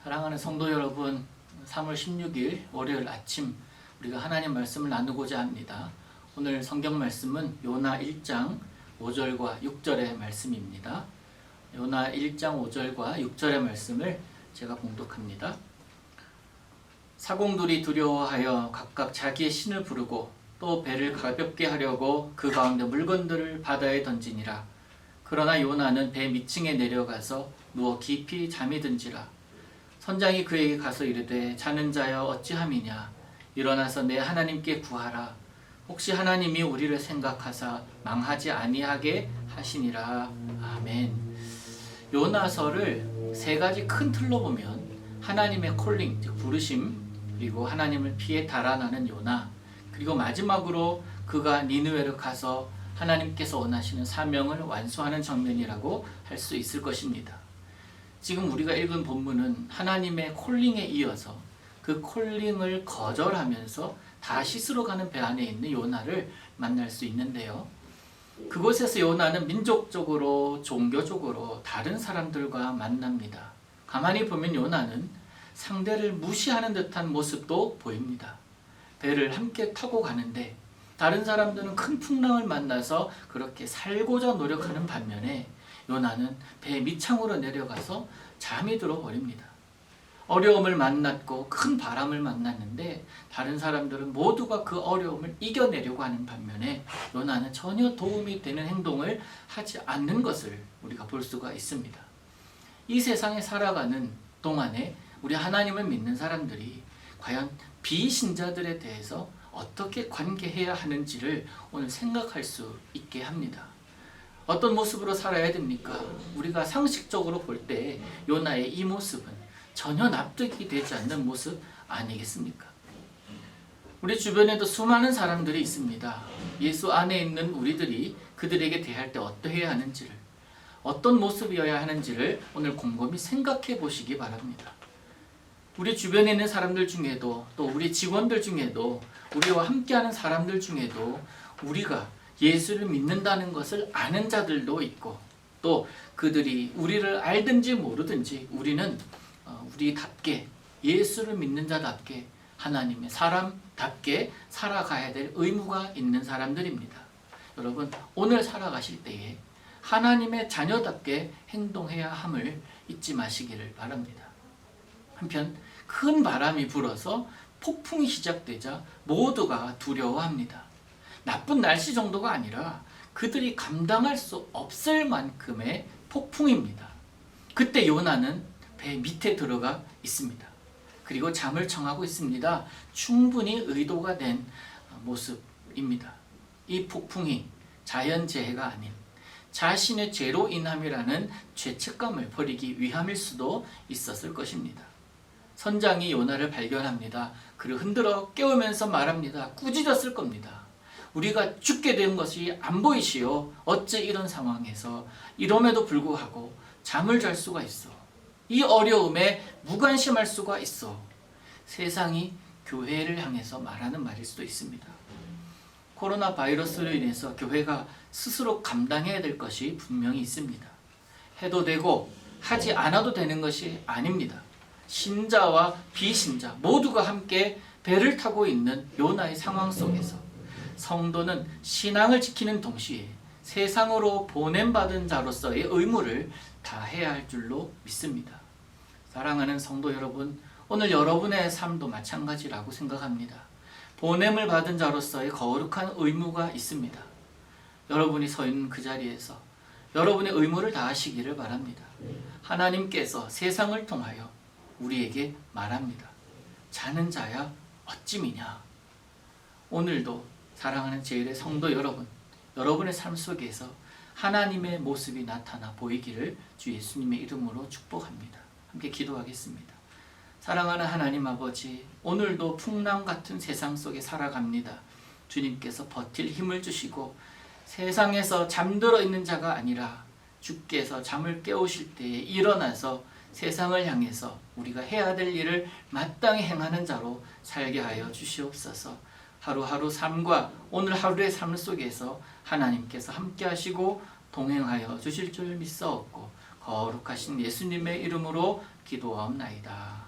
사랑하는 성도 여러분, 3월 16일 월요일 아침 우리가 하나님 말씀을 나누고자 합니다. 오늘 성경 말씀은 요나 1장 5절과 6절의 말씀입니다. 요나 1장 5절과 6절의 말씀을 제가 봉독합니다. 사공들이 두려워하여 각각 자기의 신을 부르고 또 배를 가볍게 하려고 그 가운데 물건들을 바다에 던지니라. 그러나 요나는 배 밑층에 내려가서 누워 깊이 잠이 든지라. 선장이 그에게 가서 이르되 자는 자여 어찌함이냐. 일어나서 내 하나님께 구하라. 혹시 하나님이 우리를 생각하사 망하지 아니하게 하시니라. 아멘. 요나서를 세 가지 큰 틀로 보면 하나님의 콜링, 즉 부르심, 그리고 하나님을 피해 달아나는 요나, 그리고 마지막으로 그가 니느웨로 가서 하나님께서 원하시는 사명을 완수하는 장면이라고 할 수 있을 것입니다. 지금 우리가 읽은 본문은 하나님의 콜링에 이어서 그 콜링을 거절하면서 다시스로 가는 배 안에 있는 요나를 만날 수 있는데요. 그곳에서 요나는 민족적으로, 종교적으로 다른 사람들과 만납니다. 가만히 보면 요나는 상대를 무시하는 듯한 모습도 보입니다. 배를 함께 타고 가는데 다른 사람들은 큰 풍랑을 만나서 그렇게 살고자 노력하는 반면에 요나는 배 밑창으로 내려가서 잠이 들어버립니다. 어려움을 만났고 큰 바람을 만났는데 다른 사람들은 모두가 그 어려움을 이겨내려고 하는 반면에 요나는 전혀 도움이 되는 행동을 하지 않는 것을 우리가 볼 수가 있습니다. 이 세상에 살아가는 동안에 우리 하나님을 믿는 사람들이 과연 비신자들에 대해서 어떻게 관계해야 하는지를 오늘 생각할 수 있게 합니다. 어떤 모습으로 살아야 됩니까? 우리가 상식적으로 볼 때 요나의 이 모습은 전혀 납득이 되지 않는 모습 아니겠습니까? 우리 주변에도 수많은 사람들이 있습니다. 예수 안에 있는 우리들이 그들에게 대할 때 어떠해야 하는지를, 어떤 모습이어야 하는지를 오늘 곰곰이 생각해 보시기 바랍니다. 우리 주변에 있는 사람들 중에도, 또 우리 직원들 중에도, 우리와 함께하는 사람들 중에도 우리가 예수를 믿는다는 것을 아는 자들도 있고, 또 그들이 우리를 알든지 모르든지 우리는 우리답게, 예수를 믿는 자답게, 하나님의 사람답게 살아가야 될 의무가 있는 사람들입니다. 여러분, 오늘 살아가실 때에 하나님의 자녀답게 행동해야 함을 잊지 마시기를 바랍니다. 한편 큰 바람이 불어서 폭풍이 시작되자 모두가 두려워합니다. 나쁜 날씨 정도가 아니라 그들이 감당할 수 없을 만큼의 폭풍입니다. 그때 요나는 배 밑에 들어가 있습니다. 그리고 잠을 청하고 있습니다. 충분히 의도가 된 모습입니다. 이 폭풍이 자연재해가 아닌 자신의 죄로 인함이라는 죄책감을 버리기 위함일 수도 있었을 것입니다. 선장이 요나를 발견합니다. 그를 흔들어 깨우면서 말합니다. 꾸짖었을 겁니다. 우리가 죽게 된 것이 안 보이시오? 어째 이런 상황에서 이럼에도 불구하고 잠을 잘 수가 있어? 이 어려움에 무관심할 수가 있어? 세상이 교회를 향해서 말하는 말일 수도 있습니다. 코로나 바이러스로 인해서 교회가 스스로 감당해야 될 것이 분명히 있습니다. 해도 되고 하지 않아도 되는 것이 아닙니다. 신자와 비신자 모두가 함께 배를 타고 있는 요나의 상황 속에서 성도는 신앙을 지키는 동시에 세상으로 보냄받은 자로서의 의무를 다해야 할 줄로 믿습니다. 사랑하는 성도 여러분, 오늘 여러분의 삶도 마찬가지라고 생각합니다. 보냄을 받은 자로서의 거룩한 의무가 있습니다. 여러분이 서 있는 그 자리에서 여러분의 의무를 다하시기를 바랍니다. 하나님께서 세상을 통하여 우리에게 말합니다. 자는 자야 어찌미냐. 오늘도 사랑하는 제1의 성도 여러분, 여러분의 삶 속에서 하나님의 모습이 나타나 보이기를 주 예수님의 이름으로 축복합니다. 함께 기도하겠습니다. 사랑하는 하나님 아버지, 오늘도 풍랑 같은 세상 속에 살아갑니다. 주님께서 버틸 힘을 주시고 세상에서 잠들어 있는 자가 아니라 주께서 잠을 깨우실 때에 일어나서 세상을 향해서 우리가 해야 될 일을 마땅히 행하는 자로 살게 하여 주시옵소서. 하루하루 삶과 오늘 하루의 삶 속에서 하나님께서 함께 하시고 동행하여 주실 줄 믿사옵고 거룩하신 예수님의 이름으로 기도하옵나이다.